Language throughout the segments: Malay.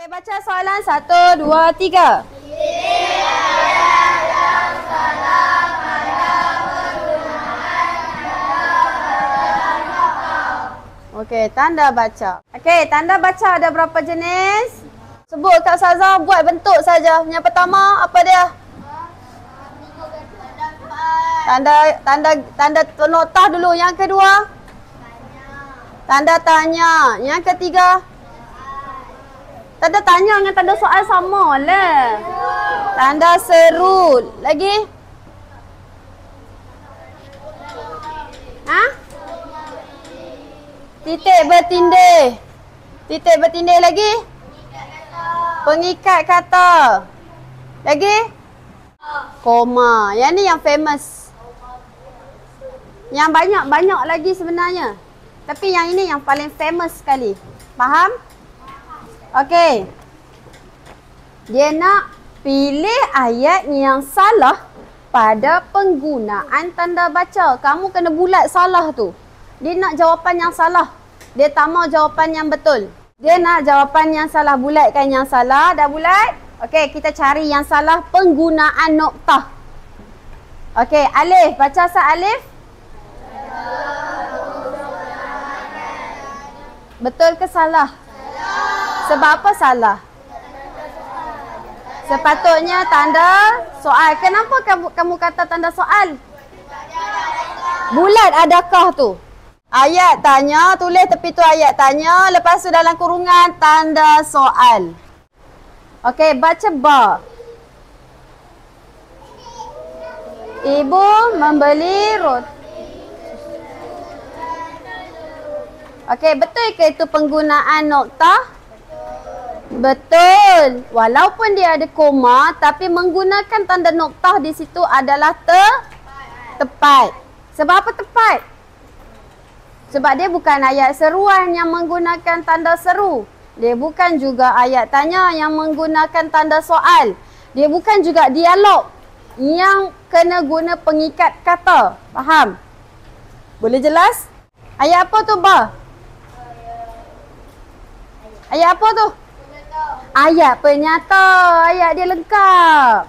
Okey, baca soalan 1, 2, 3. Okey, tanda baca. Okey, tanda baca ada berapa jenis? Sebut Kak Ustazah, buat bentuk saja. Yang pertama apa dia? Tanda notah dulu. Yang kedua? Tanda tanya. Yang ketiga? Tanda tanya dengan tanda soal sama lah. Tanda seru. Lagi? Ha? Titik bertindih. Titik bertindih lagi? Pengikat kata. Lagi? Koma. Yang ni yang famous. Yang banyak-banyak lagi sebenarnya. Tapi yang ini yang paling famous sekali. Faham? Okey. Dia nak pilih ayat yang salah pada penggunaan tanda baca. Kamu kena bulat salah tu. Dia nak jawapan yang salah. Dia tak mau jawapan yang betul. Dia nak jawapan yang salah. Bulatkan yang salah. Dah bulat? Okey, kita cari yang salah penggunaan noktah. Okey, alif. Baca asal alif. Betul ke salah? Sebab apa salah? Sepatutnya tanda soal. Kenapa kamu kata tanda soal? Bulat adakah tu? Ayat tanya, tulis tepi tu ayat tanya. Lepas tu dalam kurungan tanda soal. Okey, baca ba. Ibu membeli roti. Okey, betul ke itu penggunaan noktah? Betul. Walaupun dia ada koma, tapi menggunakan tanda noktah di situ adalah tepat. Sebab apa tepat? Sebab dia bukan ayat seruan yang menggunakan tanda seru. Dia bukan juga ayat tanya yang menggunakan tanda soal. Dia bukan juga dialog yang kena guna pengikat kata. Faham? Boleh jelas? Ayat apa tu, Ba? Ayat apa tu? Ayat penyata. Ayat dia lengkap.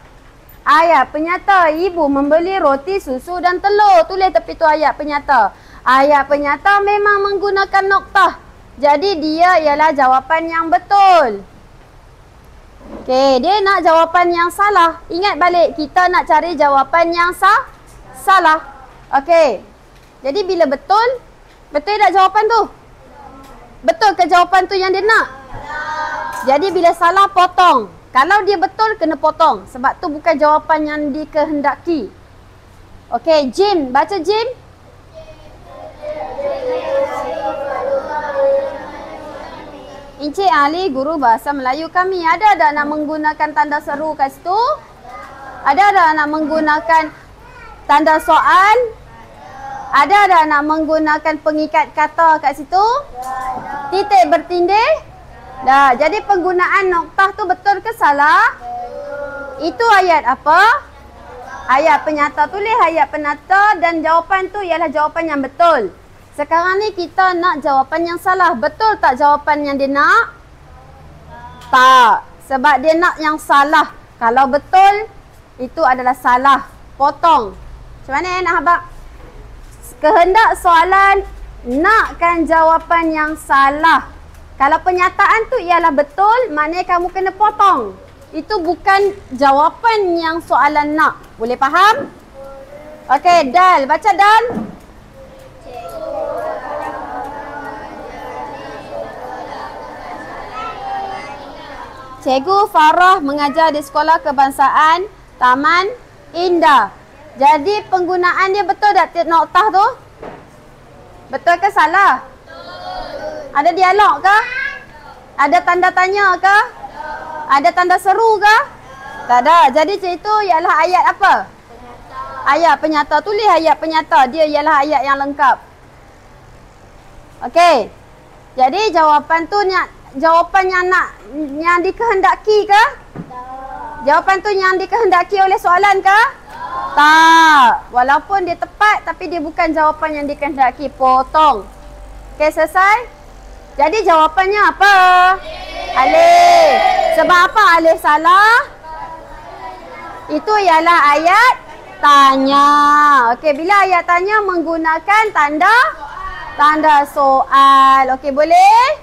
Ayat penyata. Ibu membeli roti, susu dan telur. Tulis tepi tu ayat penyata. Ayat penyata memang menggunakan noktah. Jadi dia ialah jawapan yang betul. Okey, dia nak jawapan yang salah. Ingat balik, kita nak cari jawapan yang salah. Okey. Jadi bila betul, betul tak jawapan tu? Betul ke jawapan tu yang dia nak? Jadi bila salah, potong. Kalau dia betul, kena potong. Sebab tu bukan jawapan yang dikehendaki. Okey, Jim. Baca Jim. Encik Ali, guru bahasa Melayu kami. Ada tak nak menggunakan tanda seru kat situ? Ada tak nak menggunakan tanda soal? Ada tak nak menggunakan pengikat kata kat situ? Titik bertindih? Dah. Jadi penggunaan noktah tu betul ke salah? Itu ayat apa? Ayat penyata. Tulis ayat penyata dan jawapan tu ialah jawapan yang betul. Sekarang ni kita nak jawapan yang salah. Betul tak jawapan yang dia nak? Tak. Sebab dia nak yang salah. Kalau betul, itu adalah salah. Potong. Macam mana nak habaq? Kehendak soalan, nakkan jawapan yang salah. Kalau penyataan tu ialah betul, maknanya kamu kena potong. Itu bukan jawapan yang soalan nak. Boleh faham? Okey, Dal. Baca Dal. Cikgu Farah mengajar di Sekolah Kebangsaan Taman Indah. Jadi penggunaan dia betul tak noktah tu? Betul ke salah? Betul. Ada dialog ke? Ada tanda tanya ke? Ada tanda seru ke? Tak ada. Jadi itu ialah ayat apa? Ayat penyata. Tulis ayat penyata. Dia ialah ayat yang lengkap. Okey. Jadi jawapan tu jawapan yang dikehendaki ke? Jawapan tu yang dikehendaki oleh soalan ke? Tak. Walaupun dia tepat tapi dia bukan jawapan yang dikehendaki. Potong. Okey, selesai? Jadi jawapannya apa? Alif. Sebab apa alif salah? Itu ialah ayat tanya. Okey, bila ayat tanya menggunakan tanda soal. Okey, boleh?